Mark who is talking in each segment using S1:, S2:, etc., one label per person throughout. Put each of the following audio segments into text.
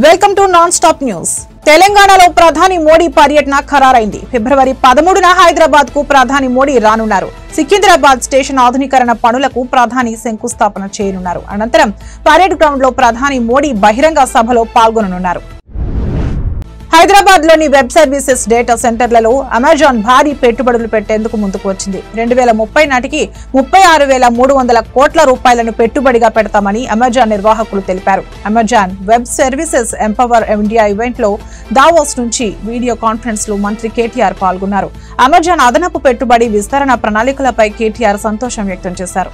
S1: Welcome to non stop news. తెలంగాణలో ప్రధాని మోడీ పర్యటన ఖరారైంది. ఫిబ్రవరి 13న హైదరాబాద్ కు ప్రధాని మోడీ రానున్నారు. సికింద్రాబాద్ స్టేషన్ ఆధునీకరణ పనులకు ప్రధాని శంకుస్థాపన చేయనున్నారు. అనంతరం పరేడ్ గ్రౌండ్ లో ప్రధాని మోడీ బహిరంగ సభలో పాల్గొననున్నారు. హైదరాబాద్ లోని వెబ్ సర్వీసెస్ డేటా సెంటర్లలో అమెజాన్ భారీ పెట్టుబడులు పెట్టేందుకు ముందుకు వచ్చింది. 2030 నాటికి 36,300 కోట్ల రూపాయలను పెట్టుబడిగా పెడతామని అమెజాన్ నిర్వాహకులు తెలిపారు. Amazon web services empower India event లో దావోస్ నుంచి వీడియో కాన్ఫరెన్స్ లో మంత్రి కేటీఆర్ పాల్గొన్నారు. అమెజాన్ అదనపు పెట్టుబడి విస్తరణ ప్రణాళికలపై కేటీఆర్ సంతోషం వ్యక్తం చేశారు.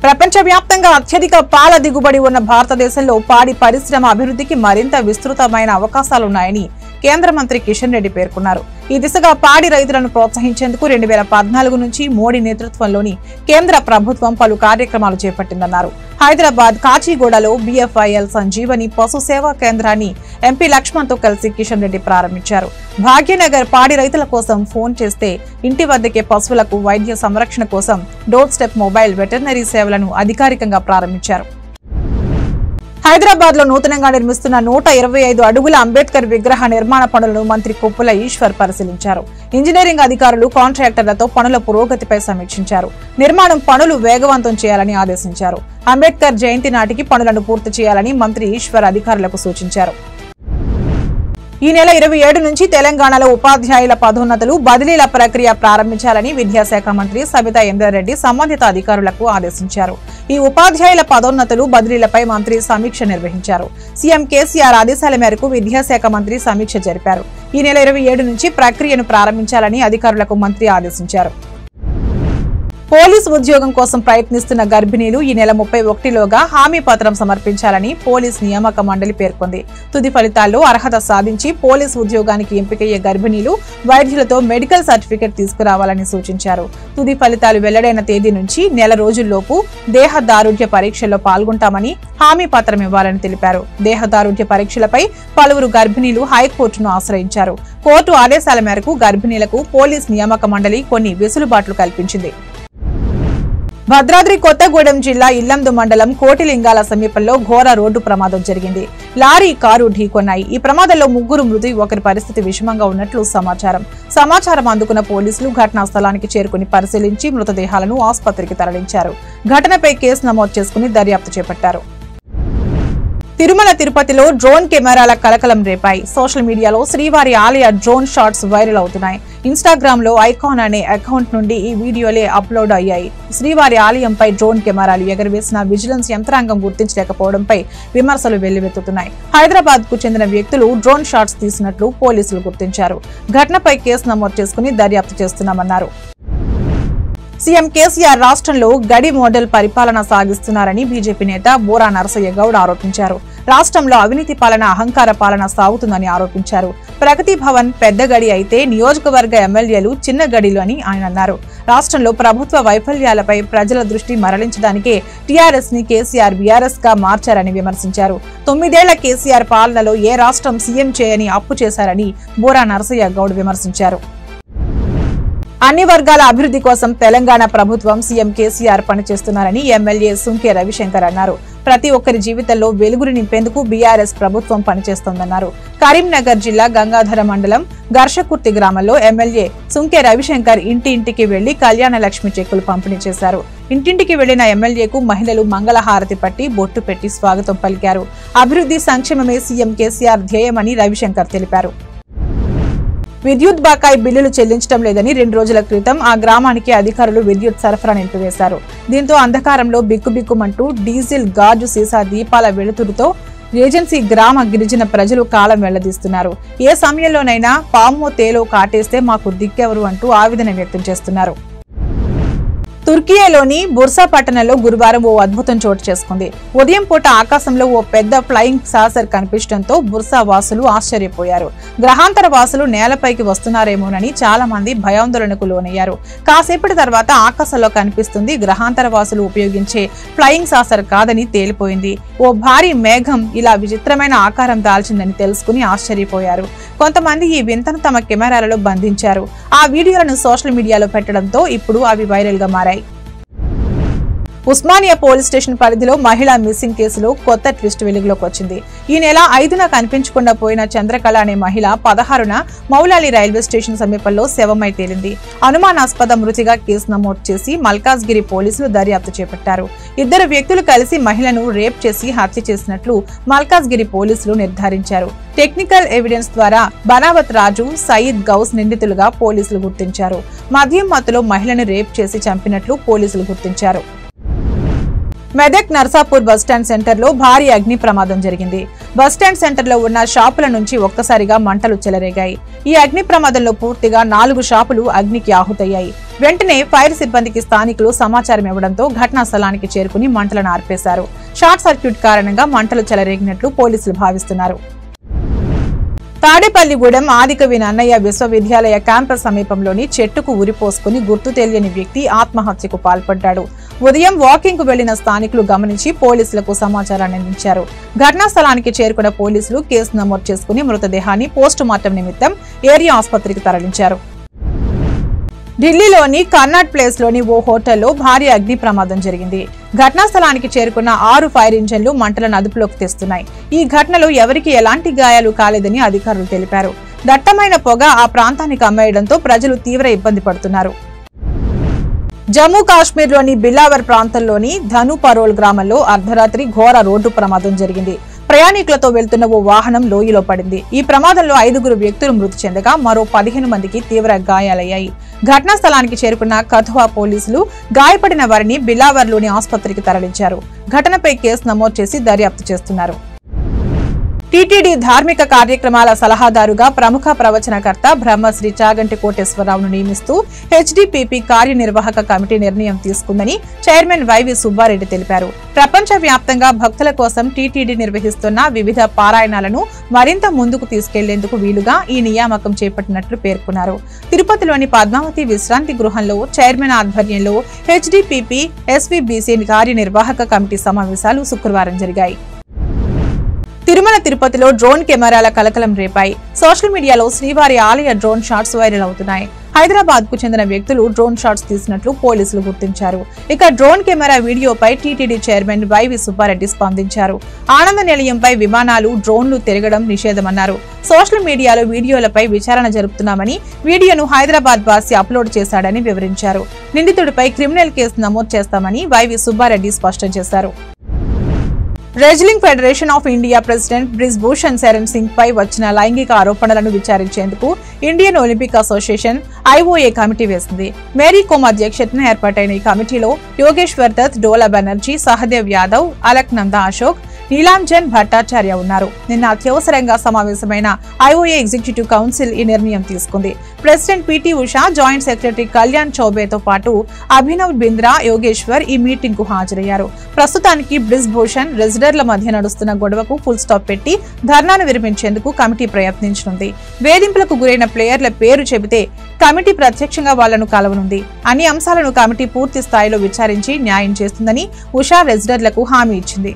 S1: ప్రపంచవ్యాప్తంగా అత్యధిక పాల దిగుబడి ఉన్న భారతదేశంలో పాడి పరిశ్రమ అభివృద్ధికి మరింత విస్తృతమైన అవకాశాలున్నాయని కేంద్ర మంత్రి కిషన్ రెడ్డి పేర్కొన్నారు. ఈ దిశగా పాడి రైతులను ప్రోత్సహించేందుకు 2014 నుంచి మోడీ నేతృత్వంలోని కేంద్ర ప్రభుత్వం పలు కార్యక్రమాలు చేపట్టిందన్నారు. హైదరాబాద్ కాచిగూడలో BFIL సంజీవని పశు సేవా కేంద్రాన్ని ఎంపీ లక్ష్మణ్ తో కలిసి కిషన్ రెడ్డి ప్రారంభించారు. భాగ్యనగర్ పాడి రైతుల కోసం ఫోన్ చేస్తే ఇంటి వద్దకే పశువులకు వైద్య సంరక్షణ కోసం డోర్ స్టెప్ మొబైల్ వెటర్నరీ సేవలను అధికారికంగా ప్రారంభించారు. హైదరాబాద్ లో నూతనంగా నిర్మిస్తున్న 125 అడుగుల అంబేద్కర్ విగ్రహ నిర్మాణ పనులను మంత్రి కొప్పుల ఈశ్వర్ పరిశీలించారు. ఇంజనీరింగ్ అధికారులు కాంట్రాక్టర్లతో పనుల పురోగతిపై సమీక్షించారు. నిర్మాణం పనులు వేగవంతం చేయాలని ఆదేశించారు. అంబేద్కర్ జయంతి నాటికి పనులను పూర్తి చేయాలని మంత్రి ఈశ్వర్ అధికారులకు సూచించారు. ఈ నెల 27 నుంచి తెలంగాణలో ఉపాధ్యాయుల పదోన్నతులు బదిలీల ప్రక్రియ ప్రారంభించాలని విద్యాశాఖ మంత్రి సబితా ఇంద్రారెడ్డి సంబంధిత అధికారులకు ఆదేశించారు. ఈ ఉపాధ్యాయుల పదోన్నతులు బదిలీలపై మంత్రి సమీక్ష నిర్వహించారు. సీఎం కేసీఆర్ ఆదేశాల మేరకు విద్యాశాఖ మంత్రి సమీక్ష జరిపారు. ఈ నెల 27 నుంచి ప్రక్రియను ప్రారంభించాలని అధికారులకు మంత్రి ఆదేశించారు. పోలీసు ఉద్యోగం కోసం ప్రయత్నిస్తున్న గర్భిణీలు ఈ నెల 31లోగా హామీ పత్రం సమర్పించాలని పోలీస్ నియామక మండలి పేర్కొంది. తుది ఫలితాల్లో అర్హత సాధించి పోలీసు ఉద్యోగానికి ఎంపికయ్యే గర్భిణీలు వైద్యులతో మెడికల్ సర్టిఫికెట్ తీసుకురావాలని సూచించారు. తుది ఫలితాలు వెల్లడైన తేదీ నుంచి నెల రోజుల్లోపు దేహదారుఢ్య పరీక్షల్లో పాల్గొంటామని హామీ పత్రం ఇవ్వాలని తెలిపారు. దేహదారుఢ్య పరీక్షలపై పలువురు గర్భిణీలు హైకోర్టును ఆశ్రయించారు. కోర్టు ఆదేశాల మేరకు గర్భిణీలకు పోలీస్ నియామక మండలి కొన్ని వెసులుబాట్లు కల్పించింది. భద్రాద్రి కొత్తగూడెం జిల్లా ఇల్లందు మండలం కోటిలింగాల సమీపంలో ఘోర రోడ్డు ప్రమాదం జరిగింది. లారీ కారు ఢీకొన్నాయి. ఈ ప్రమాదంలో 3 మృతి, ఒకరి పరిస్థితి విషమంగా ఉన్నట్లు సమాచారం అందుకున్న పోలీసులు ఘటనా స్థలానికి చేరుకుని పరిశీలించి మృతదేహాలను ఆసుపత్రికి తరలించారు. ఘటనపై కేసు నమోదు చేసుకుని దర్యాప్తు చేపట్టారు. తిరుమల తిరుపతిలో డ్రోన్ కెమెరాల కలకలం రేపాయి. సోషల్ మీడియాలో శ్రీవారి ఆలయ డ్రోన్ షాట్స్ వైరల్ అవుతున్నాయి. ఇన్స్టాగ్రామ్ లో ఐకాన్ అనే అకౌంట్ నుండి ఈ వీడియోలే అప్లోడ్ అయ్యాయి. శ్రీవారి ఆలయంపై డ్రోన్ కెమెరాలు ఎగరవేసిన విజిలెన్స్ యంత్రాంగం గుర్తించలేకపోవడంపై విమర్శలు వెల్లువెత్తుతున్నాయి. హైదరాబాద్ కు చెందిన వ్యక్తులు డ్రోన్ షాట్స్ తీసినట్లు పోలీసులు గుర్తించారు. ఘటనపై కేసు నమోదు చేసుకుని దర్యాప్తు చేస్తున్నామన్నారు. సీఎం కేసీఆర్ రాష్ట్రంలో గడి మోడల్ పరిపాలన సాగిస్తున్నారని బీజేపీ నేత బోరా నరసయ్య గౌడ్ ఆరోపించారు. రాష్ట్రంలో అవినీతి పాలన, అహంకార పాలన సాగుతుందని ఆరోపించారు. ప్రగతి భవన్ పెద్ద గడి అయితే నియోజకవర్గ ఎమ్మెల్యేలు చిన్న గడిలు అని ఆయన అన్నారు. రాష్ట్రంలో ప్రభుత్వ వైఫల్యాలపై ప్రజల దృష్టి మరలించడానికే టీఆర్ఎస్ ని కేసీఆర్ బీఆర్ఎస్ గా మార్చారని విమర్శించారు. 9 ఏళ్ల కేసీఆర్ పాలనలో ఏ రాష్ట్రం సీఎం చేయని అప్పు చేశారని బోరా నరసయ్య గౌడ్ విమర్శించారు. అన్ని వర్గాల అభివృద్ధి కోసం తెలంగాణ ప్రభుత్వం సీఎం కేసీఆర్ పనిచేస్తున్నారని ఎమ్మెల్యే సుంకే రవిశంకర్ అన్నారు. ప్రతి ఒక్కరి జీవితంలో వెలుగులు నింపేందుకు బీఆర్ఎస్ ప్రభుత్వం పనిచేస్తోందన్నారు. కరీంనగర్ జిల్లా గంగాధర మండలం గర్షకుర్తి గ్రామంలో ఎమ్మెల్యే సుంకే రవిశంకర్ ఇంటింటికి వెళ్లి కళ్యాణ లక్ష్మి చెక్కులు పంపిణీ చేశారు. ఇంటింటికి వెళ్లిన ఎమ్మెల్యేకు మహిళలు మంగళహారతి పట్టి బొట్టు పెట్టి స్వాగతం పలికారు. అభివృద్ధి సంక్షేమమే సీఎం కేసీఆర్ ధ్యేయమని రవిశంకర్ తెలిపారు. విద్యుత్ బకాయి బిల్లులు చెల్లించడం లేదని 2 రోజుల క్రితం ఆ గ్రామానికి అధికారులు విద్యుత్ సరఫరా నిలిపివేశారు. దీంతో అంధకారంలో బిక్కుబిక్కుమంటూ డీజిల్, గాజు సీసా దీపాల వెలుతురుతో ఏజెన్సీ గ్రామ గిరిజన ప్రజలు కాలం వెళ్లదీస్తున్నారు. ఏ సమయంలోనైనా పామో తేలో కాటేస్తే మాకు దిక్కెవరు అంటూ ఆవేదన వ్యక్తం చేస్తున్నారు. తుర్కియాలోని బుర్సా పట్టణంలో గురువారం ఓ అద్భుతం చోటు చేసుకుంది. ఉదయం పూట ఆకాశంలో ఓ పెద్ద ఫ్లయింగ్ సాసర్ కనిపించడంతో బుర్సా వాసులు ఆశ్చర్యపోయారు. గ్రహాంతర వాసులు నేలపైకి వస్తున్నారేమోనని చాలా మంది భయాందోళనకు లోనయ్యారు. కాసేపటి తర్వాత ఆకాశంలో కనిపిస్తుంది గ్రహాంతర వాసులు ఉపయోగించే ఫ్లయింగ్ సాసర్ కాదని తేలిపోయింది. ఓ భారీ మేఘం ఇలా విచిత్రమైన ఆకారం దాల్చిందని తెలుసుకుని ఆశ్చర్యపోయారు. కొంతమంది ఈ వింతను తమ కెమెరాలలో బంధించారు. ఆ వీడియోలను సోషల్ మీడియాలో పెట్టడంతో ఇప్పుడు అవి వైరల్ గా మారాయి. ఉస్మానియా పోలీస్ స్టేషన్ పరిధిలో మహిళా మిస్సింగ్ కేసులో కొత్త ట్విస్ట్ వెలుగులోకి వచ్చింది. ఈ నెల 5న కనిపించకుండా పోయిన చంద్రకళ అనే మహిళ 16న మౌలాలి రైల్వే స్టేషన్ సమీపంలో శవమై తేలింది. అనుమానాస్పద మృతిగా కేసు నమోదు చేసి మల్కాజ్గిరి పోలీసులు దర్యాప్తు చేపట్టారు. 2 వ్యక్తులు కలిసి మహిళను రేప్ చేసి హత్య చేసినట్లు మల్కాజ్గిరి పోలీసులు నిర్ధారించారు. టెక్నికల్ ఎవిడెన్స్ ద్వారా బనావత్ రాజు, సయీద్ గౌస్ నిందితులుగా పోలీసులు గుర్తించారు. మద్యం మత్తులో మహిళను రేప్ చేసి చంపినట్లు పోలీసులు గుర్తించారు. మెదక్ నర్సాపూర్ బస్టాండ్ సెంటర్ లో భారీ అగ్ని ప్రమాదం జరిగింది. బస్టాండ్ సెంటర్ లో ఉన్న షాపుల నుంచి ఒక్కసారిగా మంటలు చెలరేగాయి. ఈ అగ్ని ప్రమాదంలో పూర్తిగా 4 షాపులు అగ్నికి ఆహుతయ్యాయి. వెంటనే ఫైర్ సిబ్బందికి స్థానికులు సమాచారం ఇవ్వడంతో ఘటనా స్థలానికి చేరుకుని మంటలను ఆర్పేశారు. షార్ట్ సర్క్యూట్ కారణంగా మంటలు చెలరేగినట్లు పోలీసులు భావిస్తున్నారు. తాడేపల్లిగూడెం ఆదికవి నన్నయ్య విశ్వవిద్యాలయ క్యాంపస్ సమీపంలోని చెట్టుకు ఉరిపోసుకుని గుర్తు తెలియని వ్యక్తి ఆత్మహత్యకు పాల్పడ్డాడు. ఉదయం వాకింగ్ కు వెళ్లిన స్థానికులు గమనించి పోలీసులకు సమాచారాన్ని అందించారు. ఘటనా స్థలానికి చేరుకున్న పోలీసులు కేసు నమోదు చేసుకుని మృతదేహాన్ని పోస్టుమార్టం నిమిత్తం ఏరియా ఆసుపత్రికి తరలించారు. ఢిల్లీలోని కర్నాట్ ప్లేస్ లోని ఓ హోటల్లో భారీ అగ్ని ప్రమాదం జరిగింది. ఘటనా స్థలానికి చేరుకున్న 6 ఫైర్ ఇంజన్లు మంటలను అదుపులోకి తెస్తున్నాయి. ఈ ఘటనలో ఎవరికీ ఎలాంటి గాయాలు కాలేదని అధికారులు తెలిపారు. దట్టమైన పొగ ఆ ప్రాంతానికి అమ్మేయడంతో ప్రజలు తీవ్ర ఇబ్బంది పడుతున్నారు. జమ్మూ కాశ్మీర్ లోని బిలావర్ ప్రాంతంలోని ధను పరోల్ గ్రామంలో అర్ధరాత్రి ఘోర రోడ్డు ప్రమాదం జరిగింది. ప్రయాణికులతో వెళ్తున్న ఓ వాహనం లోయలో పడింది. ఈ ప్రమాదంలో 5 వ్యక్తులు మృతి చెందగా మరో 15 మందికి తీవ్ర గాయాలయ్యాయి. ఘటనా స్థలానికి చేరుకున్న కథువా పోలీసులు గాయపడిన వారిని బిలావర్లోని ఆసుపత్రికి తరలించారు. ఘటనపై కేసు నమోదు చేసి దర్యాప్తు చేస్తున్నారు. టీటీడీ ధార్మిక కార్యక్రమాల సలహాదారుగా ప్రముఖ ప్రవచనకర్త బ్రహ్మశ్రీ చాగంటి కోటేశ్వరరావును నియమిస్తూ హెచ్డిపిపి కార్యనిర్వాహక కమిటీ నిర్ణయం తీసుకుందని చైర్మన్ వైవి సుబ్బారెడ్డి తెలిపారు. ప్రపంచ వ్యాప్తంగా భక్తుల కోసం టీటీడీ నిర్వహిస్తున్న వివిధ పారాయణాలను మరింత ముందుకు తీసుకెళ్లేందుకు వీలుగా ఈ నియామకం చేపట్టినట్లు పేర్కొన్నారు. తిరుపతిలోని పద్మావతి విశ్రాంతి గృహంలో చైర్మన్ ఆధ్వర్యంలో హెచ్డిపిపి ఎస్వీబీసీ కార్యనిర్వాహక కమిటీ సమావేశాలు శుక్రవారం జరిగాయి. తిరుమల తిరుపతిలో డ్రోన్ కెమెరాల కలకలం రేపాయి. సోషల్ మీడియాలో శ్రీవారి ఆలయ డ్రోన్ షాట్స్ వైరల్ అవుతున్నాయి. హైదరాబాద్ కు చెందిన వ్యక్తులు డ్రోన్ షాట్స్ తీసినట్లు పోలీసులు గుర్తించారు. ఇక డ్రోన్ కెమెరా వీడియోపై టీటీడీ చైర్మన్ వైవి సుబ్బారెడ్డి స్పందించారు. ఆనంద నిలయంపై విమానాలు, డ్రోన్లు తిరగడం నిషేధమన్నారు. సోషల్ మీడియాలో వీడియోలపై విచారణ జరుపుతున్నామని, వీడియోను హైదరాబాద్ వాసి అప్లోడ్ చేశాడని వివరించారు. నిందితుడిపై క్రిమినల్ కేసు నమోదు చేస్తామని వైవి సుబ్బారెడ్డి స్పష్టం చేశారు. Wrestling federation of India president Brij Bhushan Sharan Singh పై వచ్చిన లైంగిక ఆరోపణలను విచారించేందుకు Indian Olympic Association IOA committee వేసింది. మేరీ కోమ్ అధ్యక్షతన ఏర్పాటైన ఈ కమిటీలో యోగేశ్వర్ దత్, డోలా బెనర్జీ, సహదేవ్ యాదవ్, అలక్నందా అశోక్, నీలాంజన్ భట్టాచార్య ఉన్నారు. నిన్న అత్యవసరంగా సమావేశమైన ఐఓఏ ఎగ్జిక్యూటివ్ కౌన్సిల్ ఈ నిర్ణయం తీసుకుంది. President PT Usha, joint secretary Kalyan చౌబేతో పాటు అభినవ్ బింద్రా, యోగేశ్వర్ ఈ మీటింగ్ కు హాజరయ్యారు. ప్రస్తుతానికి బ్రిజ్ భూషణ్, రెజిడర్ల మధ్య నడుస్తున్న గొడవకు ఫుల్ స్టాప్ పెట్టి ధర్నాను విరమించేందుకు కమిటీ ప్రయత్నించనుంది. వేధింపులకు గురైన ప్లేయర్ల పేరు చెబితే కమిటీ ప్రత్యక్షంగా వాళ్లను కలవనుంది. అన్ని అంశాలను కమిటీ పూర్తి స్థాయిలో విచారించి న్యాయం చేస్తుందని ఉషా రెజిడర్లకు హామీ ఇచ్చింది.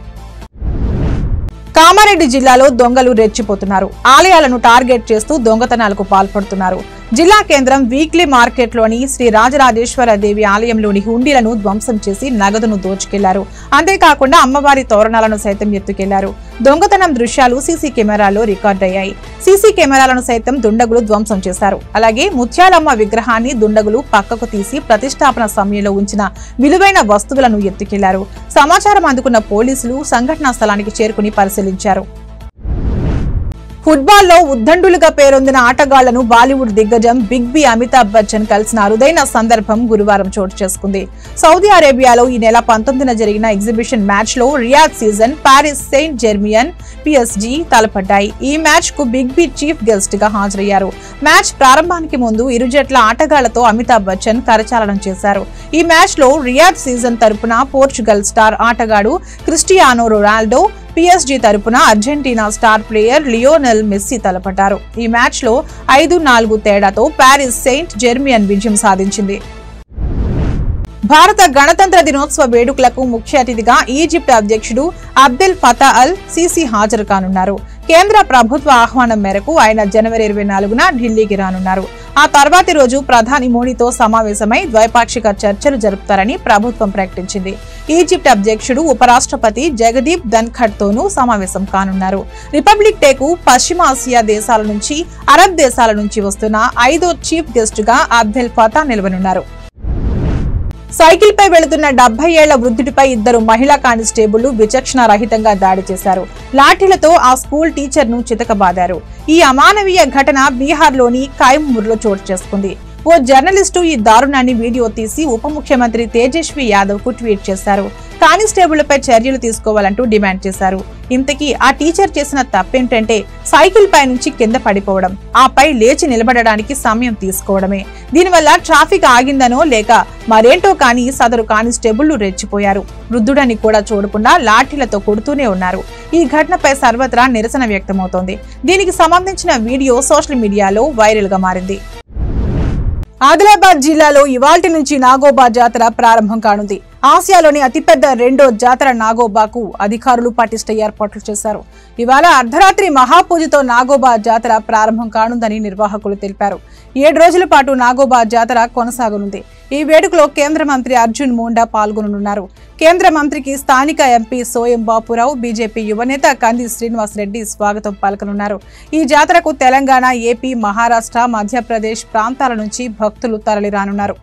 S1: కామారెడ్డి జిల్లాలో దొంగలు రెచ్చిపోతున్నారు. ఆలయాలను టార్గెట్ చేస్తూ దొంగతనాలకు పాల్పడుతున్నారు. జిల్లా కేంద్రం వీక్లీ మార్కెట్లోని శ్రీ రాజరాజేశ్వర దేవి ఆలయంలోని హుండీలను ధ్వంసం చేసి నగదును దోచుకెళ్లారు. అంతేకాకుండా అమ్మవారి తోరణాలను సైతం ఎత్తుకెళ్లారు. దొంగతనం దృశ్యాలు సీసీ కెమెరాలో రికార్డయ్యాయి. సీసీ కెమెరాలను సైతం దుండగులు ధ్వంసం చేశారు. అలాగే ముత్యాలమ్మ విగ్రహాన్ని దుండగులు పక్కకు తీసి ప్రతిష్టాపన సమయంలో ఉంచిన విలువైన వస్తువులను ఎత్తుకెళ్లారు. సమాచారం అందుకున్న పోలీసులు సంఘటనా స్థలానికి చేరుకుని పరిశీలించారు. ఫుట్బాల్లో ఉద్దండులుగా పేరొందిన ఆటగాళ్లను బాలీవుడ్ దిగ్గజం బిగ్ బి అమితాబ్ బచ్చన్ కలిసిన అరుదైన సందర్భం గురువారం చోటు చేసుకుంది. సౌదీ అరేబియాలో ఈ నెల 19న జరిగిన ఎగ్జిబిషన్ మ్యాచ్ లో Riyadh season, Paris Saint Germain, PSG తలపడ్డాయి. ఈ మ్యాచ్ కు బిగ్ బి చీఫ్ గెస్ట్ గా హాజరయ్యారు. మ్యాచ్ ప్రారంభానికి ముందు ఇరు జట్ల ఆటగాళ్లతో అమితాబ్ బచ్చన్ కరచాలనం చేశారు. ఈ మ్యాచ్ లో రియాద్ సీజన్ తరపున పోర్చుగల్ స్టార్ ఆటగాడు క్రిస్టియానో రొనాల్డో, పిఎస్జీ తరపున Argentina star player Lionel Messi తలపడ్డారు. ఈ మ్యాచ్ లో 5-4 తేడాతో పారిస్ సెయింట్ జెర్మియన్ విజయం సాధించింది. భారత గణతంత్ర దినోత్సవ వేడుకలకు ముఖ్య అతిథిగా ఈజిప్ట్ అధ్యక్షుడు అబ్దెల్ ఫతా అల్ సీసీ హాజరు కానున్నారు. కేంద్ర ప్రభుత్వ ఆహ్వానం మేరకు ఆయన జనవరి 24న ఢిల్లీకి రానున్నారు. ఆ తర్వాతి రోజు ప్రధాని మోడీతో సమావేశమై ద్వైపాక్షిక చర్చలు జరుపుతారని ప్రభుత్వం ప్రకటించింది. ఈజిప్ట్ అధ్యక్షుడు ఉపరాష్ట్రపతి జగదీప్ ధన్ఖడ్ తోనూ సమావేశం కానున్నారు. రిపబ్లిక్ డేకు పశ్చిమాసియా దేశాల నుంచి, అరబ్ దేశాల నుంచి వస్తున్న 5వ చీఫ్ గెస్ట్ గా అబ్దెల్ ఫతా నిలవనున్నారు. సైకిల్ పై వెళుతున్న 70 ఏళ్ల వృద్ధుడిపై 2 మహిళా కానిస్టేబుళ్లు విచక్షణ రహితంగా దాడి చేశారు. లాఠీలతో ఆ స్కూల్ టీచర్ ను చితకబాదారు. ఈ అమానవీయ ఘటన బీహార్లోని కైమూర్లో చోటు చేసుకుంది. ఓ జర్నలిస్టు ఈ దారుణాన్ని వీడియో తీసి ఉప ముఖ్యమంత్రి తేజస్వి యాదవ్ కు ట్వీట్ చేశారు. కానిస్టేబుళ్లపై చర్యలు తీసుకోవాలంటూ డిమాండ్ చేశారు. ఇంతకీ ఆ టీచర్ చేసిన తప్పేంటంటే సైకిల్ పై నుంచి కింద పడిపోవడం, ఆపై లేచి నిలబడడానికి సమయం తీసుకోవడమే. దీనివల్ల ట్రాఫిక్ ఆగిందనో లేక మరేంటో కానీ సదరు కానిస్టేబుళ్లు రెచ్చిపోయారు. వృద్ధుడని కూడా చూడకుండా లాఠీలతో కొడుతూనే ఉన్నారు. ఈ ఘటనపై సర్వత్రా నిరసన వ్యక్తమవుతోంది. దీనికి సంబంధించిన వీడియో సోషల్ మీడియాలో వైరల్ గా మారింది. ఆదిలాబాద్ జిల్లాలో ఇవాల్టి నుంచి నాగోబా జాతర ప్రారంభం కానుంది. ఆసియాలోని అతిపెద్ద 2వ జాతర నాగోబాకు అధికారులు పటిష్ట ఏర్పాట్లు చేశారు. ఇవాళ అర్ధరాత్రి మహాపూజతో నాగోబా జాతర ప్రారంభం కానుందని నిర్వాహకులు తెలిపారు. 7 రోజుల పాటు నాగోబా జాతర కొనసాగనుంది. ఈ వేడుకలో కేంద్ర మంత్రి అర్జున్ ముండా పాల్గొననున్నారు. కేంద్ర మంత్రికి స్థానిక ఎంపీ సోయం బాపురావు, బీజేపీ యువనేత కంది శ్రీనివాస్ రెడ్డి స్వాగతం పలకనున్నారు. ఈ జాతరకు తెలంగాణ, ఏపీ, మహారాష్ట్ర, మధ్యప్రదేశ్ ప్రాంతాల నుంచి భక్తులు తరలిరానున్నారు.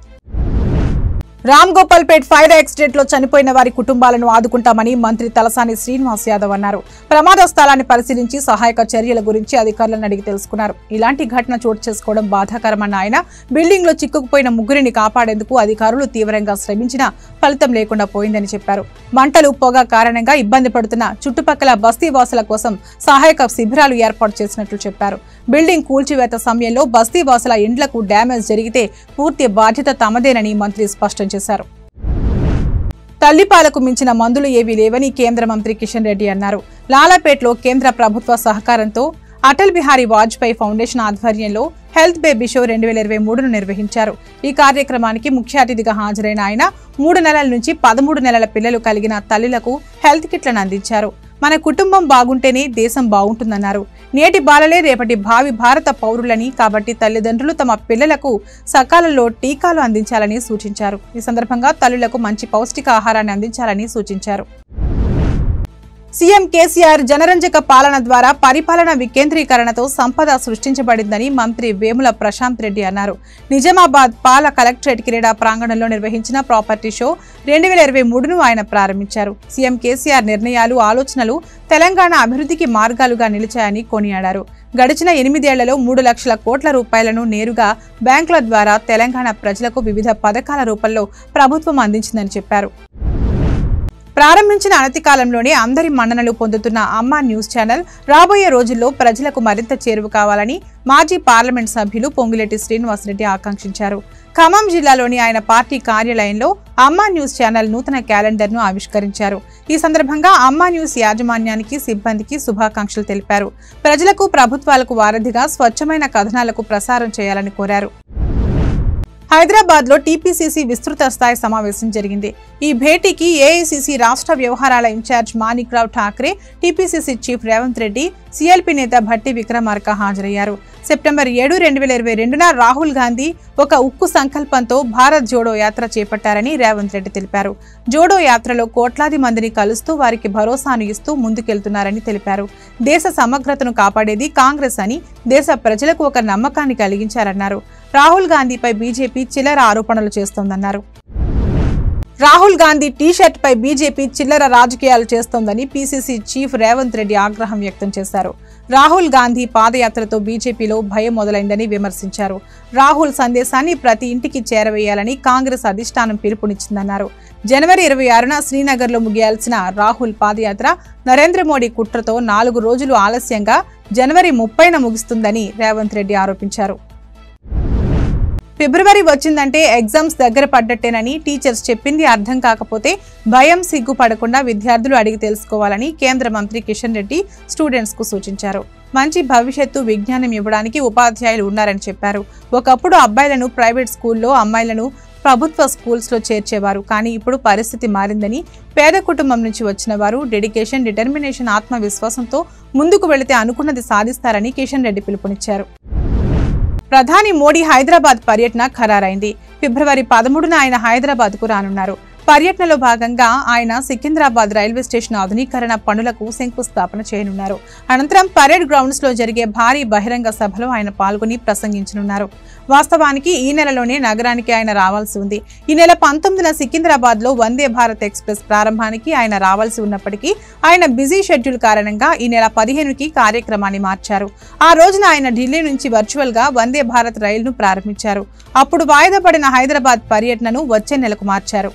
S1: రామ్ గోపాల్ పేట్ ఫైర్ యాక్సిడెంట్ లో చనిపోయిన వారి కుటుంబాలను ఆదుకుంటామని మంత్రి తలసాని శ్రీనివాస్ యాదవ్ అన్నారు. ప్రమాద స్థలాన్ని పరిశీలించి సహాయక చర్యల గురించి అధికారులను అడిగి తెలుసుకున్నారు. ఇలాంటి ఘటన చోటు చేసుకోవడం బాధాకరమన్న ఆయన, బిల్డింగ్ లో చిక్కుకుపోయిన 3 కాపాడేందుకు అధికారులు తీవ్రంగా శ్రమించినా ఫలితం లేకుండా పోయిందని చెప్పారు. మంటలు, పొగ కారణంగా ఇబ్బంది పడుతున్న చుట్టుపక్కల బస్తీవాసుల కోసం సహాయక శిబిరాలు ఏర్పాటు చేసినట్లు చెప్పారు. బిల్డింగ్ కూల్చివేత సమయంలో బస్తీవాసుల ఇండ్లకు డ్యామేజ్ జరిగితే పూర్తి బాధ్యత తమదేనని మంత్రి స్పష్టం చేశారు. తల్లిపాలకు మించిన మందులు ఏవీ లేవని కేంద్ర మంత్రి కిషన్ రెడ్డి అన్నారు. లాలాపేట్లో కేంద్ర ప్రభుత్వ సహకారంతో అటల్ బిహారీ వాజ్పేయి ఫౌండేషన్ ఆధ్వర్యంలో హెల్త్ బేబీ షో 2023ను నిర్వహించారు. ఈ కార్యక్రమానికి ముఖ్య అతిథిగా హాజరైన ఆయన 3 నెలల నుంచి 13 నెలల పిల్లలు కలిగిన తల్లులకు హెల్త్ కిట్లను అందించారు. మన కుటుంబం బాగుంటేనే దేశం బాగుంటుందన్నారు. నేటి బాలలే రేపటి భావి భారత పౌరులని, కాబట్టి తల్లిదండ్రులు తమ పిల్లలకు సకాలంలో టీకాలు అందించాలని సూచించారు. ఈ సందర్భంగా తల్లులకు మంచి పౌష్టికాహారాన్ని అందించాలని సూచించారు. సీఎం కేసీఆర్ జనరంజక పాలన ద్వారా పరిపాలన వికేంద్రీకరణతో సంపద సృష్టించబడిందని మంత్రి వేముల ప్రశాంత్ రెడ్డి అన్నారు. నిజామాబాద్ పాల కలెక్టరేట్ క్రీడా ప్రాంగణంలో నిర్వహించిన ప్రాపర్టీ షో 2023ను ఆయన ప్రారంభించారు. సీఎం కేసీఆర్ నిర్ణయాలు, ఆలోచనలు తెలంగాణ అభివృద్ధికి మార్గాలుగా నిలిచాయని కొనియాడారు. గడిచిన 8 ఏళ్లలో 3 లక్షల కోట్ల రూపాయలను నేరుగా బ్యాంకుల ద్వారా తెలంగాణ ప్రజలకు వివిధ పథకాల రూపంలో ప్రభుత్వం అందించిందని చెప్పారు. ప్రారంభించిన అనతి కాలంలోనే అందరి మన్ననలు పొందుతున్న అమ్మా న్యూస్ ఛానల్ రాబోయే రోజుల్లో ప్రజలకు మరింత చేరువ కావాలని మాజీ పార్లమెంట్ సభ్యులు పొంగులేటి శ్రీనివాసరెడ్డి ఆకాంక్షించారు. ఖమ్మం జిల్లాలోని ఆయన పార్టీ కార్యాలయంలో అమ్మా న్యూస్ ఛానల్ నూతన క్యాలెండర్ను ఆవిష్కరించారు. ఈ సందర్భంగా అమ్మా న్యూస్ యాజమాన్యానికి, సిబ్బందికి శుభాకాంక్షలు తెలిపారు. ప్రజలకు, ప్రభుత్వాలకు వారధిగా స్వచ్ఛమైన కథనాలకు ప్రసారం చేయాలని కోరారు. హైదరాబాద్ లో టీపీసీసీ విస్తృత స్థాయి సమావేశం జరిగింది. ఈ భేటీకి ఏఐసీసీ రాష్ట్ర వ్యవహారాల incharge Manikrao Thakre, TPCC chief Revanth Reddy, CLP నేత భట్టి విక్రమార్క హాజరయ్యారు. సెప్టెంబర్ 7, 2022న రాహుల్ గాంధీ ఒక ఉక్కు సంకల్పంతో భారత్ జోడో యాత్ర చేపట్టారని రేవంత్ రెడ్డి తెలిపారు. జోడో యాత్రలో కోట్లాది మందిని కలుస్తూ వారికి భరోసాను ఇస్తూ ముందుకెళ్తున్నారని తెలిపారు. దేశ సమగ్రతను కాపాడేది కాంగ్రెస్ అని దేశ ప్రజలకు ఒక నమ్మకాన్ని కలిగించారన్నారు. రాహుల్ గాంధీపై బీజేపీ చిల్లర ఆరోపణలు చేస్తోందన్నారు. రాహుల్ గాంధీ టీషర్ట్ పై బీజేపీ చిల్లర రాజకీయాలు చేస్తోందని పీసీసీ చీఫ్ రేవంత్ రెడ్డి ఆగ్రహం వ్యక్తం చేశారు. రాహుల్ గాంధీ పాదయాత్రతో బీజేపీలో భయం మొదలైందని విమర్శించారు. రాహుల్ సందేశాన్ని ప్రతి ఇంటికి చేరవేయాలని కాంగ్రెస్ అధిష్టానం పిలుపునిచ్చిందన్నారు. జనవరి 26న శ్రీనగర్లో ముగియాల్సిన రాహుల్ పాదయాత్ర నరేంద్ర మోడీ కుట్రతో 4 రోజులు ఆలస్యంగా జనవరి 30న ముగుస్తుందని రేవంత్ రెడ్డి ఆరోపించారు. ఫిబ్రవరి వచ్చిందంటే ఎగ్జామ్స్ దగ్గర పడ్డట్టేనని, టీచర్స్ చెప్పింది అర్థం కాకపోతే భయం, సిగ్గు పడకుండా విద్యార్థులు అడిగి తెలుసుకోవాలని కేంద్ర మంత్రి కిషన్ రెడ్డి స్టూడెంట్స్ కు సూచించారు. మంచి భవిష్యత్తు, విజ్ఞానం ఇవ్వడానికి ఉపాధ్యాయులు ఉన్నారని చెప్పారు. ఒకప్పుడు అబ్బాయిలను ప్రైవేట్ స్కూల్లో, అమ్మాయిలను ప్రభుత్వ స్కూల్స్లో చేర్చేవారు. కానీ ఇప్పుడు పరిస్థితి మారిందని, పేద కుటుంబం నుంచి వచ్చిన వారు డెడికేషన్, డిటర్మినేషన్, ఆత్మవిశ్వాసంతో ముందుకు వెళితే అనుకున్నది సాధిస్తారని కిషన్ రెడ్డి పిలుపునిచ్చారు. ప్రధాని మోడీ హైదరాబాద్ పర్యటన ఖరారైంది. ఫిబ్రవరి 13న ఆయన హైదరాబాద్ కు రానున్నారు. పర్యటనలో భాగంగా ఆయన సికింద్రాబాద్ రైల్వే స్టేషన్ ఆధునీకరణ పనులకు శంకుస్థాపన చేయనున్నారు. అనంతరం పరేడ్ గ్రౌండ్స్ లో జరిగే భారీ బహిరంగ సభలో ఆయన పాల్గొని ప్రసంగించనున్నారు. వాస్తవానికి ఈ నెలలోనే నగరానికి ఆయన రావాల్సి ఉంది. ఈ నెల 19న సికింద్రాబాద్ లో వందే భారత్ ఎక్స్ప్రెస్ ప్రారంభానికి ఆయన రావాల్సి ఉన్నప్పటికీ ఆయన బిజీ షెడ్యూల్ కారణంగా ఈ నెల 15కి కార్యక్రమాన్ని మార్చారు. ఆ రోజున ఆయన ఢిల్లీ నుంచి వర్చువల్ గా వందే భారత్ రైలును ప్రారంభించారు. అప్పుడు వాయిదా పడిన హైదరాబాద్ పర్యటనను వచ్చే నెలకు మార్చారు.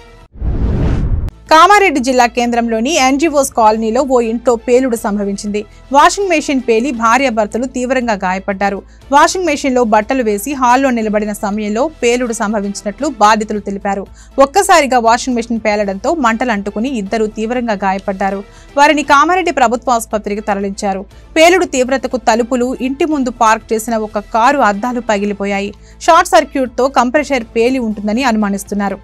S1: కామారెడ్డి జిల్లా కేంద్రంలోని ఎన్జీఓస్ కాలనీలో ఓ ఇంట్లో పేలుడు సంభవించింది. వాషింగ్ మెషిన్ పేలి భార్యాభర్తలు తీవ్రంగా గాయపడ్డారు. వాషింగ్ మెషిన్ లో బట్టలు వేసి హాల్లో నిలబడిన సమయంలో పేలుడు సంభవించినట్లు బాధితులు తెలిపారు. ఒక్కసారిగా వాషింగ్ మెషిన్ పేలడంతో మంటలు అంటుకుని ఇద్దరు తీవ్రంగా గాయపడ్డారు. వారిని కామారెడ్డి ప్రభుత్వ ఆసుపత్రికి తరలించారు. పేలుడు తీవ్రతకు తలుపులు, ఇంటి ముందు పార్క్ చేసిన ఒక కారు అద్దాలు పగిలిపోయాయి. షార్ట్ సర్క్యూట్ తో కంప్రెషర్ పేలి ఉంటుందని అనుమానిస్తున్నారు.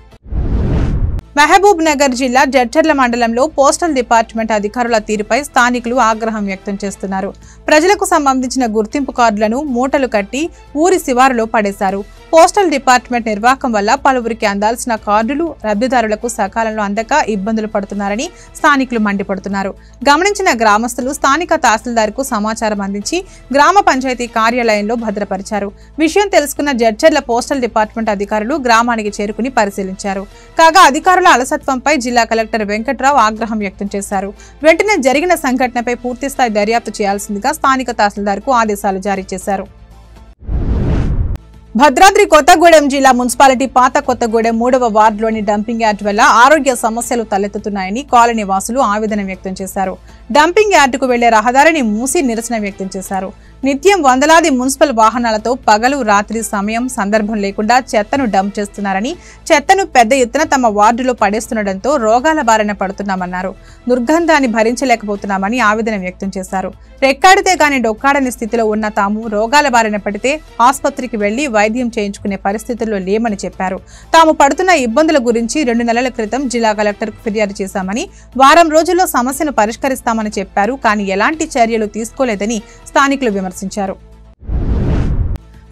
S1: మహబూబ్ నగర్ జిల్లా జడ్చర్ల మండలంలో పోస్టల్ డిపార్ట్మెంట్ అధికారుల తీరుపై స్థానికులు ఆగ్రహం వ్యక్తం చేస్తున్నారు. ప్రజలకు సంబంధించిన గుర్తింపు కార్డులను మూటలు కట్టి ఊరి శివారులో పడేశారు. పోస్టల్ డిపార్ట్మెంట్ నిర్వాహకం వల్ల పలువురికి అందాల్సిన కార్డులు లబ్ధిదారులకు సకాలంలో అందక ఇబ్బందులు పడుతున్నారని స్థానికులు మండిపడుతున్నారు. గమనించిన గ్రామస్తులు స్థానిక తహసీల్దార్కు సమాచారం అందించి గ్రామ పంచాయతీ కార్యాలయంలో భద్రపరిచారు. విషయం తెలుసుకున్న జడ్చర్ల పోస్టల్ డిపార్ట్మెంట్ అధికారులు గ్రామానికి చేరుకుని పరిశీలించారు. కాగా అధికారుల అలసత్వంపై జిల్లా కలెక్టర్ వెంకట్రావు ఆగ్రహం వ్యక్తం చేశారు. వెంటనే జరిగిన సంఘటనపై పూర్తిస్థాయి దర్యాప్తు చేయాల్సిందిగా స్థానిక తహసీల్దార్కు ఆదేశాలు జారీ చేశారు. భద్రాద్రి కొత్తగూడెం జిల్లా మున్సిపాలిటీ పాత కొత్తగూడెం 3వ వార్డులోని డంపింగ్ యార్డ్ వల్ల ఆరోగ్య సమస్యలు తలెత్తుతున్నాయని కాలనీ వాసులు ఆవేదన వ్యక్తం చేశారు. డంపింగ్ యార్డుకు వెళ్లే రహదారిని మూసి నిరసన వ్యక్తం చేశారు. నిత్యం వందలాది మున్సిపల్ వాహనాలతో పగలు రాత్రి సమయం సందర్భం లేకుండా చెత్తను డంప్ చేస్తున్నారని, చెత్తను పెద్ద ఎత్తున తమ వార్డులో పడేస్తుండటంతో రోగాల బారిన పడుతున్నామన్నారు. దుర్గంధాన్ని భరించలేకపోతున్నామని ఆవేదన వ్యక్తం చేశారు. రెక్కాడితే గాని డొక్కాడని స్థితిలో ఉన్న తాము రోగాల బారిన పడితే ఆసుపత్రికి వెళ్లి వైద్యం చేయించుకునే పరిస్థితుల్లో లేమని చెప్పారు. తాము పడుతున్న ఇబ్బందుల గురించి 2 నెలల క్రితం జిల్లా కలెక్టర్కు ఫిర్యాదు చేశామని, వారం రోజుల్లో సమస్యను పరిష్కరిస్తామని చెప్పారు. కానీ ఎలాంటి చర్యలు తీసుకోలేదని స్థానికులు విమర్శించారు.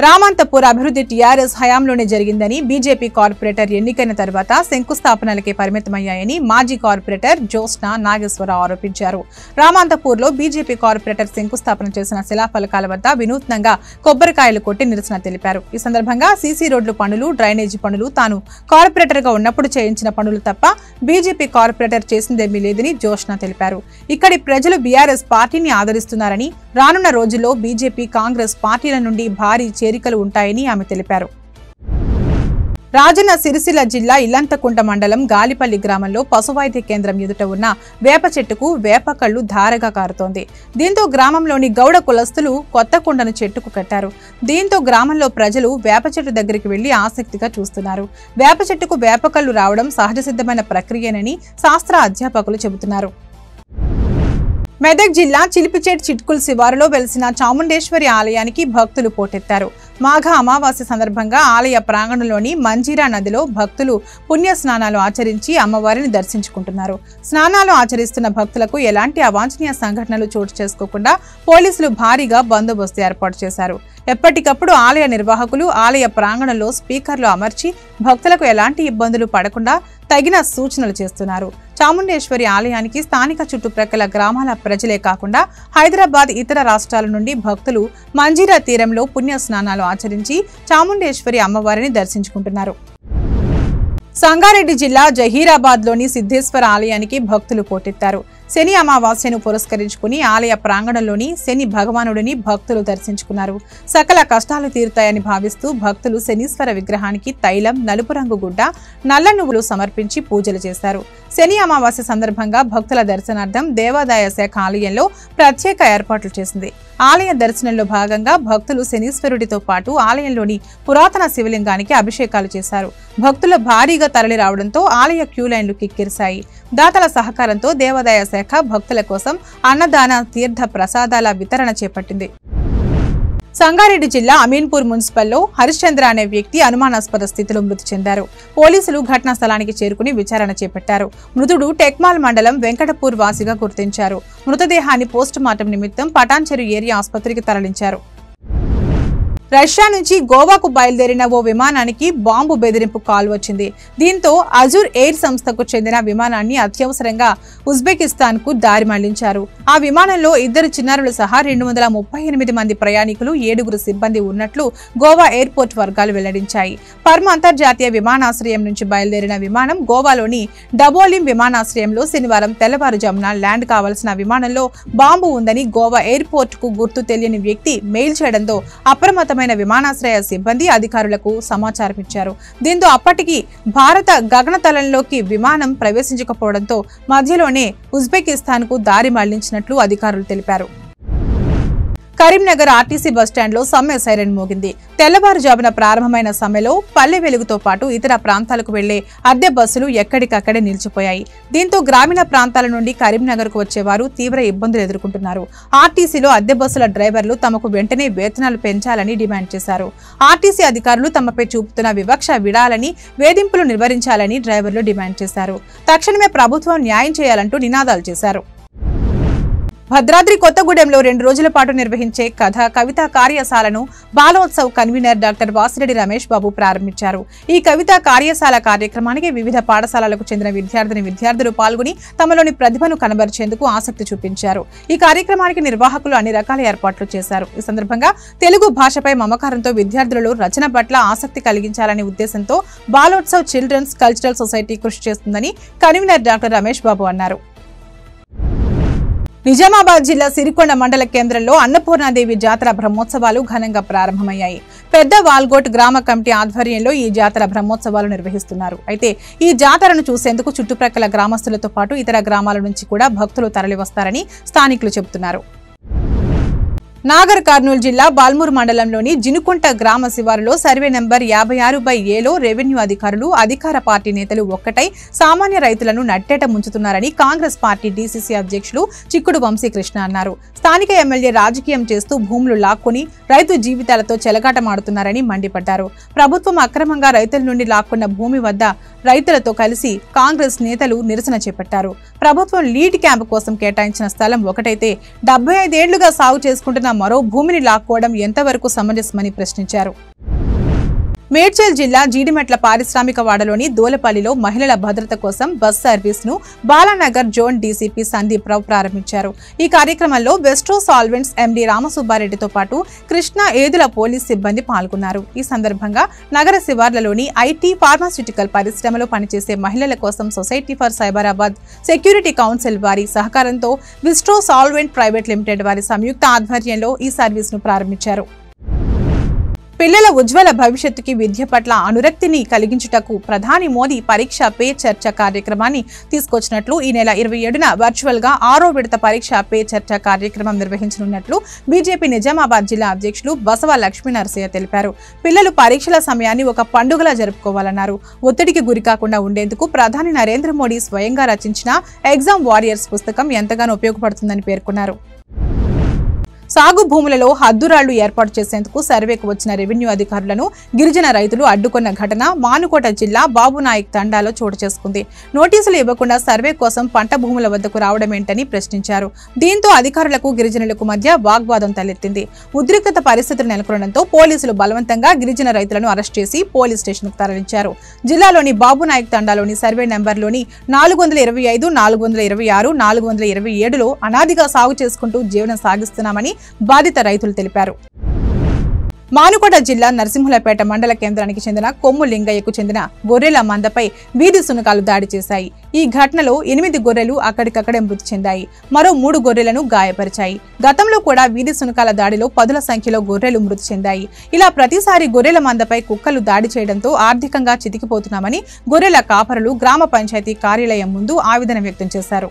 S1: రామంతపూర్ అభివృద్ధి టీఆర్ఎస్ హయాంలోనే జరిగిందని, బీజేపీ కార్పొరేటర్ ఎన్నికైన తర్వాత శంకుస్థాపనలకే పరిమితమయ్యాయని మాజీ కార్పొరేటర్ జ్యోత్స్న నాగేశ్వరరావు ఆరోపించారు. రామంతపూర్లో బీజేపీ కార్పొరేటర్ శంకుస్థాపన చేసిన శిలాఫలకాల వద్ద వినూత్నంగా కొబ్బరికాయలు కొట్టి నిరసన తెలిపారు. ఈ సందర్భంగా సీసీ రోడ్లు పనులు, డ్రైనేజీ పనులు తాను కార్పొరేటర్గా ఉన్నప్పుడు చేయించిన పనులు తప్ప బీజేపీ కార్పొరేటర్ చేసిందేమీ లేదని జ్యోత్స్న తెలిపారు. ఇక్కడి ప్రజలు బీఆర్ఎస్ పార్టీని ఆదరిస్తున్నారని, రానున్న రోజుల్లో బీజేపీ, కాంగ్రెస్ పార్టీల నుండి భారీ చేరికలు ఉంటాయని ఆమె తెలిపారు. రాజన్న సిరిసిల్ల జిల్లా ఇల్లంతకుంట మండలం గాలిపల్లి గ్రామంలో పశువైద్య కేంద్రం ఎదుట ఉన్న వేప చెట్టుకు వేప కళ్ళు ధారగా కారుతోంది. దీంతో గ్రామంలోని గౌడ కులస్తులు కొత్త కుండను చెట్టుకు కట్టారు. దీంతో గ్రామంలో ప్రజలు వేప చెట్టు దగ్గరికి వెళ్లి ఆసక్తిగా చూస్తున్నారు. వేప చెట్టుకు వేప కళ్ళు రావడం సహజ సిద్ధమైన ప్రక్రియనని శాస్త్ర అధ్యాపకులు చెబుతున్నారు. మెదక్ జిల్లా చిలిపిచేట్ చిట్కుల్ శివారులో వెలిసిన చాముండేశ్వరి ఆలయానికి భక్తులు పోటెత్తారు. మాఘ అమావాస్య సందర్భంగా ఆలయ ప్రాంగణంలోని మంజీరా నదిలో భక్తులు పుణ్య స్నానాలు ఆచరించి అమ్మవారిని దర్శించుకుంటున్నారు. స్నానాలు ఆచరిస్తున్న భక్తులకు ఎలాంటి అవాంఛనీయ సంఘటనలు చోటు చేసుకోకుండా పోలీసులు భారీగా బందోబస్తు ఏర్పాటు చేశారు. ఎప్పటికప్పుడు ఆలయ నిర్వాహకులు ఆలయ ప్రాంగణంలో స్పీకర్లు అమర్చి భక్తులకు ఎలాంటి ఇబ్బందులు పడకుండా తగిన సూచనలు చేస్తున్నారు. చాముండేశ్వరి ఆలయానికి స్థానిక చుట్టుప్రక్కల గ్రామాల ప్రజలే కాకుండా హైదరాబాద్, ఇతర రాష్ట్రాల నుండి భక్తులు మంజీరా తీరంలో పుణ్య స్నానాలు ఆచరించి చాముండేశ్వరి అమ్మవారిని దర్శించుకుంటున్నారు. సంగారెడ్డి జిల్లా జహీరాబాద్లోని సిద్ధేశ్వర ఆలయానికి భక్తులు పోటెత్తారు. శని అమావాస్యను పురస్కరించుకుని ఆలయ ప్రాంగణంలోని శని భగవానుడిని భక్తులు దర్శించుకున్నారు. సకల కష్టాలు తీరుతాయని భావిస్తూ భక్తులు శనీశ్వర విగ్రహానికి తైలం, నలుపు రంగు గుడ్డ, నల్ల నువ్వులు సమర్పించి పూజలు చేశారు. శని అమావాస్య సందర్భంగా భక్తుల దర్శనార్థం దేవాదాయ శాఖ ఆలయంలో ప్రత్యేక ఏర్పాట్లు చేసింది. ఆలయ దర్శనంలో భాగంగా భక్తులు శనీశ్వరుడితో పాటు ఆలయంలోని పురాతన శివలింగానికి అభిషేకాలు చేశారు. భక్తుల భారీగా తరలి రావడంతో ఆలయ క్యూలైన్లు కిక్కిరిశాయి. దాతల సహకారంతో దేవాదాయ శాఖ భక్తుల కోసం అన్నదాన, తీర్థ ప్రసాదాల వితరణ చేపట్టింది. సంగారెడ్డి జిల్లా అమీన్పూర్ మున్సిపల్లో హరిశ్చంద్ర అనే వ్యక్తి అనుమానాస్పద స్థితిలో మృతి చెందారు. పోలీసులు ఘటనా స్థలానికి చేరుకుని విచారణ చేపట్టారు. మృతుడు టెక్మాల్ మండలం వెంకటపూర్ వాసిగా గుర్తించారు. మృతదేహాన్ని పోస్టుమార్టం నిమిత్తం పటాన్చెరు ఏరియా ఆసుపత్రికి తరలించారు. రష్యా నుంచి గోవాకు బయలుదేరిన ఓ విమానానికి బాంబు బెదిరింపు కాల్ వచ్చింది. దీంతో అజూర్ ఎయిర్ సంస్థకు చెందిన విమానాన్ని అత్యవసరంగా ఉజ్బెకిస్తాన్ కు దారి మళ్లించారు. ఆ విమానంలో 2 చిన్నారులు సహా 238 మంది ప్రయాణికులు, 7 సిబ్బంది ఉన్నట్లు గోవా ఎయిర్పోర్ట్ వర్గాలు వెల్లడించాయి. పర్మ్ అంతర్జాతీయ విమానాశ్రయం నుంచి బయలుదేరిన విమానం గోవాలోని డబోలిం విమానాశ్రయంలో శనివారం తెల్లవారుజామున ల్యాండ్ కావాల్సిన విమానంలో బాంబు ఉందని గోవా ఎయిర్పోర్ట్ కు గుర్తు తెలియని వ్యక్తి మెయిల్ చేయడంతో అప్రమత్తమైన విమానాశ్రయ సిబ్బంది అధికారులకు సమాచారం ఇచ్చారు. దీంతో అప్పటికి భారత గగనతలంలోకి విమానం ప్రవేశించకపోవడంతో మధ్యలోనే ఉజ్బెకిస్తాన్ కు దారి మళ్లించినట్లు అధికారులు తెలిపారు. కరీంనగర్ ఆర్టీసీ బస్టాండ్ లో సమ్మె సైరన్ మోగింది. తెల్లవారుజామున ప్రారంభమైన సమ్మెలో పల్లె వెలుగుతో పాటు ఇతర ప్రాంతాలకు వెళ్లే అద్దె బస్సులు ఎక్కడికక్కడే నిలిచిపోయాయి. దీంతో గ్రామీణ ప్రాంతాల నుండి కరీంనగర్ కు వచ్చేవారు తీవ్ర ఇబ్బందులు ఎదుర్కొంటున్నారు. ఆర్టీసీలో అద్దె బస్సుల డ్రైవర్లు తమకు వెంటనే వేతనాలు పెంచాలని డిమాండ్ చేశారు. ఆర్టీసీ అధికారులు తమపై చూపుతున్న వివక్ష విడాలని, వేధింపులు నిర్వహించాలని డ్రైవర్లు డిమాండ్ చేశారు. తక్షణమే ప్రభుత్వం న్యాయం చేయాలంటూ నినాదాలు చేశారు. భద్రాద్రి కొత్తగూడెంలో 2 రోజుల పాటు నిర్వహించే కథ, కవితా కార్యశాలను బాలోత్సవ్ కన్వీనర్ డాక్టర్ వాసిరెడ్డి రమేష్ బాబు ప్రారంభించారు. ఈ కవితా కార్యశాల కార్యక్రమానికి వివిధ పాఠశాలలకు చెందిన విద్యార్థులు పాల్గొని తమలోని ప్రతిభను కనబరిచేందుకు ఆసక్తి చూపించారు. ఈ కార్యక్రమానికి నిర్వాహకులు అన్ని రకాల ఏర్పాట్లు చేశారు. ఈ సందర్భంగా తెలుగు భాషపై మమకారంతో విద్యార్థులలో రచన పట్ల ఆసక్తి కలిగించాలనే ఉద్దేశంతో బాలోత్సవ్ చిల్డ్రన్స్ కల్చరల్ సొసైటీ కృషి చేస్తుందని కన్వీనర్ డాక్టర్ రమేష్ బాబు అన్నారు. నిజామాబాద్ జిల్లా సిరికొండ మండల కేంద్రంలో అన్నపూర్ణాదేవి జాతర బ్రహ్మోత్సవాలు ఘనంగా ప్రారంభమయ్యాయి. పెద్ద వాల్గోట్ గ్రామ కమిటీ ఆధ్వర్యంలో ఈ జాతర బ్రహ్మోత్సవాలు నిర్వహిస్తున్నారు. అయితే ఈ జాతరను చూసేందుకు చుట్టుప్రక్కల గ్రామస్తులతో పాటు ఇతర గ్రామాల నుంచి కూడా భక్తులు తరలివస్తారని స్థానికులు చెబుతున్నారు. నాగర్ కర్నూలు జిల్లా బాల్మూరు మండలంలోని జినుకుంట గ్రామ శివారులో సర్వే నంబర్ 56/Aలో రెవెన్యూ అధికారులు, అధికార పార్టీ నేతలు ఒక్కటై సామాన్య రైతులను నట్టేట ముంచుతున్నారని కాంగ్రెస్ పార్టీ డీసీసీ అధ్యక్షులు చిక్కుడు వంశీకృష్ణ అన్నారు. స్థానిక ఎమ్మెల్యే రాజకీయం చేస్తూ భూములు లాక్కొని రైతు జీవితాలతో చెలగాటమాడుతున్నారని మండిపడ్డారు. ప్రభుత్వం అక్రమంగా రైతుల నుండి లాక్కున్న భూమి వద్ద రైతులతో కలిసి కాంగ్రెస్ నేతలు నిరసన చేపట్టారు. ప్రభుత్వం లీడ్ క్యాంప్ కోసం కేటాయించిన స్థలం ఒకటైతే 75 ఏళ్లుగా సాగు చేసుకుంటున్న మరో భూమిని లాక్కోవడం ఎంతవరకు సమంజసమని ప్రశ్నించారు. మేడ్చల్ జిల్లా జీడిమెట్ల పారిశ్రామిక వాడలోని దోలపల్లిలో మహిళల భద్రత కోసం బస్ సర్వీస్ ను బాలానగర్ జోన్ డీసీపీ సందీప్ రావు ప్రారంభించారు. ఈ కార్యక్రమంలో వెస్ట్రో సాల్వెంట్స్ ఎండీ రామసుబ్బారెడ్డితో పాటు కృష్ణా ఏదుల పోలీస్ సిబ్బంది పాల్గొన్నారు. ఈ సందర్భంగా నగర శివార్లలోని ఐటీ, ఫార్మాస్యూటికల్ పరిశ్రమలో పనిచేసే మహిళల కోసం society for Cyberabad security council వారి సహకారంతో వెస్ట్రో సాల్వెంట్ ప్రైవేట్ లిమిటెడ్ వారి సంయుక్త ఆధ్వర్యంలో ఈ సర్వీస్ ను ప్రారంభించారు. పిల్లల ఉజ్వల భవిష్యత్తుకి విద్య పట్ల అనురక్తిని కలిగించుటకు ప్రధాని మోదీ పరీక్ష పే చర్చ కార్యక్రమాన్ని తీసుకొచ్చినట్లు ఈ నెల 27న వర్చువల్ గా 6వ విడత పరీక్ష పే చర్చ కార్యక్రమం నిర్వహించనున్నట్లు బీజేపీ నిజామాబాద్ జిల్లా అధ్యక్షులు బసవ లక్ష్మీనరసయ్య తెలిపారు. పిల్లలు పరీక్షల సమయాన్ని ఒక పండుగలా జరుపుకోవాలన్నారు. ఒత్తిడికి గురికాకుండా ఉండేందుకు ప్రధాని నరేంద్ర మోడీ స్వయంగా రచించిన ఎగ్జామ్ వారియర్స్ పుస్తకం ఎంతగానో ఉపయోగపడుతుందని పేర్కొన్నారు. సాగు భూములలో హద్దురాళ్లు ఏర్పాటు చేసేందుకు సర్వేకు వచ్చిన రెవెన్యూ అధికారులను గిరిజన రైతులు అడ్డుకున్న ఘటన మానుకోట జిల్లా బాబునాయక్ తండాలో చోటు చేసుకుంది. నోటీసులు ఇవ్వకుండా సర్వే కోసం పంట భూముల వద్దకు రావడమేంటని ప్రశ్నించారు. దీంతో అధికారులకు గిరిజనులకు మధ్య వాగ్వాదం తలెత్తింది. ఉద్రిక్తత పరిస్థితులు నెలకొనడంతో పోలీసులు బలవంతంగా గిరిజన రైతులను అరెస్ట్ చేసి పోలీస్ స్టేషన్కు తరలించారు. జిల్లాలోని బాబునాయక్ తండాలోని సర్వే నెంబర్లోని 425, 426, 427లో అనాదిగా సాగు చేసుకుంటూ జీవనం సాగిస్తున్నామని బాధిత రైతులు తెలిపారు. మానుకోట జిల్లా నరసింహులపేట మండల కేంద్రానికి చెందిన కొమ్ము లింగయ్యకు చెందిన గొర్రెల మందపై వీధి సునకాలు దాడి చేశాయి. ఈ ఘటనలో 8 గొర్రెలు అక్కడికక్కడే మృతి చెందాయి. మరో 3 గొర్రెలను గాయపరిచాయి. గతంలో కూడా వీధి సునకాల దాడిలో 10ల సంఖ్యలో గొర్రెలు మృతి చెందాయి. ఇలా ప్రతిసారి గొర్రెల మందపై కుక్కలు దాడి చేయడంతో ఆర్థికంగా చితికిపోతున్నామని గొర్రెల కాపరులు గ్రామ పంచాయతీ కార్యాలయం ముందు ఆవేదన వ్యక్తం చేశారు.